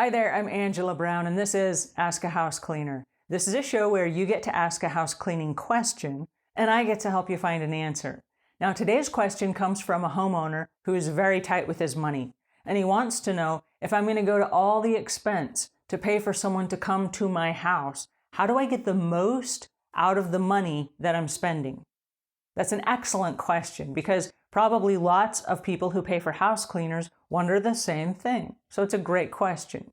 Hi there, I'm Angela Brown, and this is Ask a House Cleaner. This is a show where you get to ask a house cleaning question, and I get to help you find an answer. Now, today's question comes from a homeowner who is very tight with his money, and he wants to know, if I'm going to go to all the expense to pay for someone to come to my house, how do I get the most out of the money that I'm spending? That's an excellent question because probably lots of people who pay for house cleaners wonder the same thing. So it's a great question.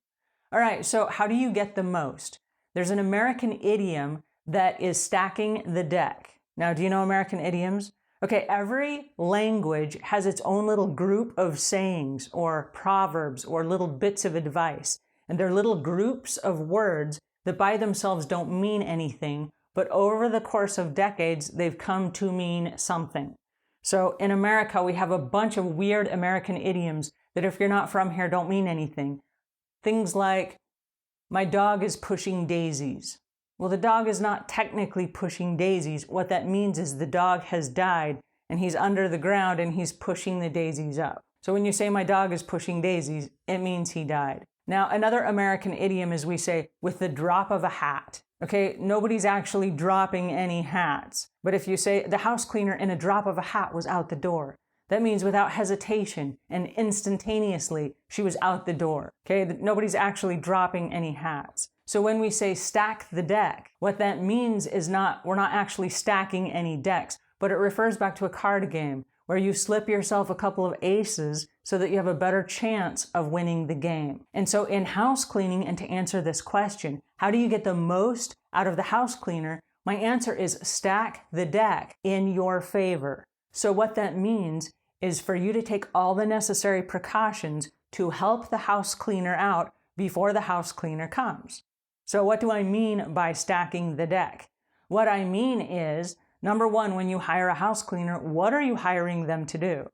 All right, so how do you get the most? There's an American idiom that is stacking the deck. Now, do you know American idioms? Okay, every language has its own little group of sayings or proverbs or little bits of advice. And they're little groups of words that by themselves don't mean anything, but over the course of decades, they've come to mean something. So in America, we have a bunch of weird American idioms that if you're not from here, don't mean anything. Things like, my dog is pushing daisies. Well, the dog is not technically pushing daisies. What that means is the dog has died and he's under the ground and he's pushing the daisies up. So when you say my dog is pushing daisies, it means he died. Now, another American idiom is we say, with the drop of a hat. Okay, nobody's actually dropping any hats. But if you say the house cleaner in a drop of a hat was out the door, that means without hesitation and instantaneously, she was out the door. Okay, nobody's actually dropping any hats. So when we say stack the deck, what that means is we're not actually stacking any decks, but it refers back to a card game where you slip yourself a couple of aces so that you have a better chance of winning the game. And so in house cleaning, and to answer this question, how do you get the most out of the house cleaner? My answer is stack the deck in your favor. So what that means is for you to take all the necessary precautions to help the house cleaner out before the house cleaner comes. So what do I mean by stacking the deck? What I mean is, number one, when you hire a house cleaner, what are you hiring them to do?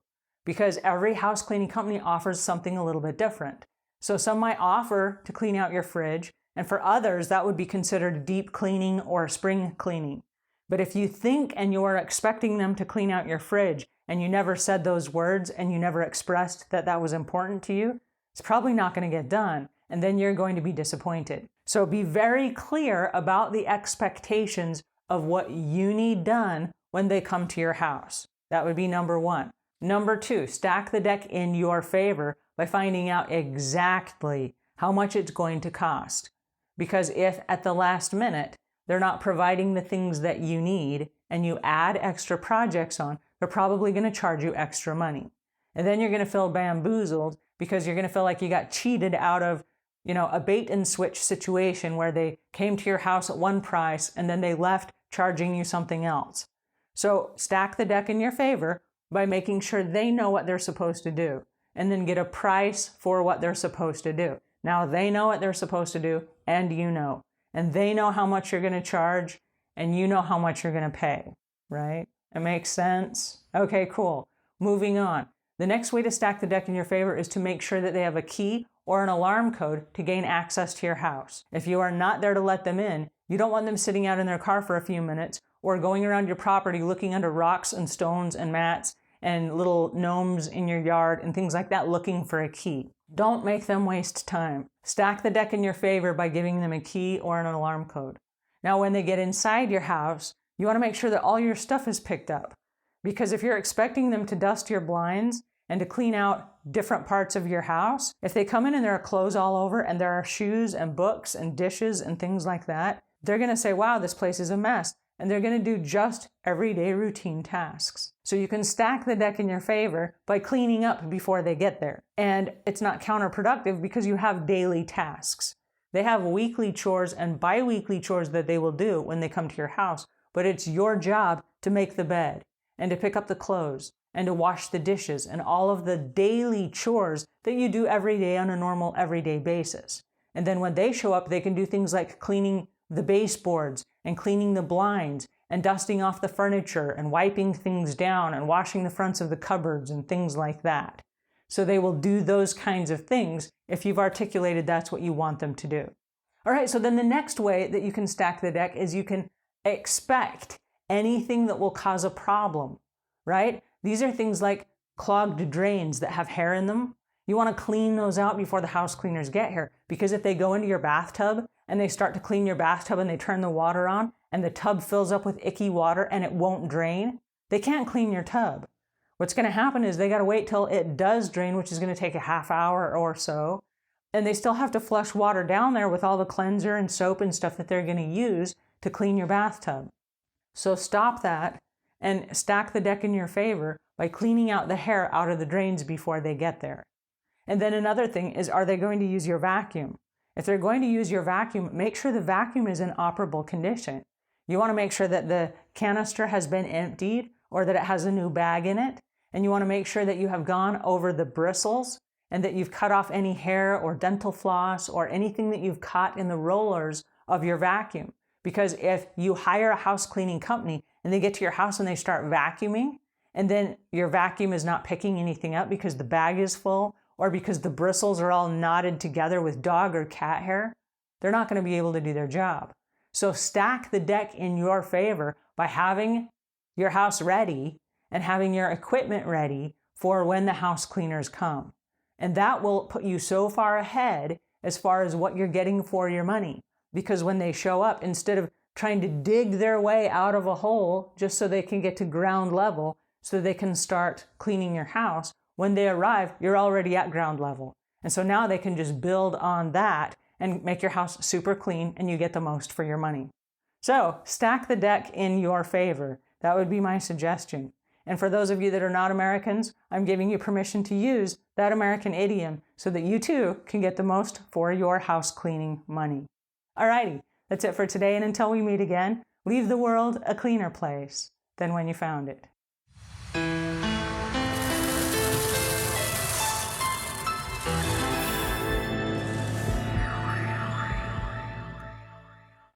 Because every house cleaning company offers something a little bit different. So some might offer to clean out your fridge, and for others, that would be considered deep cleaning or spring cleaning. But if you think and you are expecting them to clean out your fridge, and you never said those words, and you never expressed that that was important to you, it's probably not going to get done, and then you're going to be disappointed. So be very clear about the expectations of what you need done when they come to your house. That would be number one. Number two, stack the deck in your favor by finding out exactly how much it's going to cost. Because if at the last minute they're not providing the things that you need and you add extra projects on, they're probably going to charge you extra money. And then you're going to feel bamboozled because you're going to feel like you got cheated out of a bait and switch situation where they came to your house at one price and then they left charging you something else. So stack the deck in your favor by making sure they know what they're supposed to do and then get a price for what they're supposed to do. Now they know what they're supposed to do and you know. And they know how much you're going to charge and you know how much you're going to pay, right? It makes sense? Okay, cool. Moving on. The next way to stack the deck in your favor is to make sure that they have a key or an alarm code to gain access to your house. If you are not there to let them in, you don't want them sitting out in their car for a few minutes or going around your property looking under rocks and stones and mats and little gnomes in your yard and things like that looking for a key. Don't make them waste time. Stack the deck in your favor by giving them a key or an alarm code. Now, when they get inside your house, you want to make sure that all your stuff is picked up. Because if you're expecting them to dust your blinds and to clean out different parts of your house, if they come in and there are clothes all over and there are shoes and books and dishes and things like that, they're going to say, wow, this place is a mess. And they're going to do just everyday routine tasks. So you can stack the deck in your favor by cleaning up before they get there. And it's not counterproductive because you have daily tasks. They have weekly chores and bi-weekly chores that they will do when they come to your house. But it's your job to make the bed and to pick up the clothes and to wash the dishes and all of the daily chores that you do every day on a normal everyday basis. And then when they show up, they can do things like cleaning the baseboards and cleaning the blinds and dusting off the furniture and wiping things down and washing the fronts of the cupboards and things like that. So they will do those kinds of things if you've articulated that's what you want them to do. All right, so then the next way that you can stack the deck is you can expect anything that will cause a problem, right? These are things like clogged drains that have hair in them You want to clean those out before the house cleaners get here, because if they go into your bathtub and they start to clean your bathtub and they turn the water on and the tub fills up with icky water and it won't drain, they can't clean your tub. What's going to happen is they got to wait till it does drain, which is going to take a half hour or so, and they still have to flush water down there with all the cleanser and soap and stuff that they're going to use to clean your bathtub. So stop that and stack the deck in your favor by cleaning out the hair out of the drains before they get there. And then another thing is, are they going to use your vacuum? If they're going to use your vacuum, make sure the vacuum is in operable condition. You want to make sure that the canister has been emptied or that it has a new bag in it. And you want to make sure that you have gone over the bristles and that you've cut off any hair or dental floss or anything that you've caught in the rollers of your vacuum. Because if you hire a house cleaning company and they get to your house and they start vacuuming, and then your vacuum is not picking anything up because the bag is full or because the bristles are all knotted together with dog or cat hair, they're not going to be able to do their job. So stack the deck in your favor by having your house ready and having your equipment ready for when the house cleaners come. And that will put you so far ahead as far as what you're getting for your money. Because when they show up, instead of trying to dig their way out of a hole just so they can get to ground level so they can start cleaning your house, when they arrive, you're already at ground level. And so now they can just build on that and make your house super clean and you get the most for your money. So stack the deck in your favor. That would be my suggestion. And for those of you that are not Americans, I'm giving you permission to use that American idiom so that you too can get the most for your house cleaning money. Alrighty, that's it for today, and until we meet again, leave the world a cleaner place than when you found it.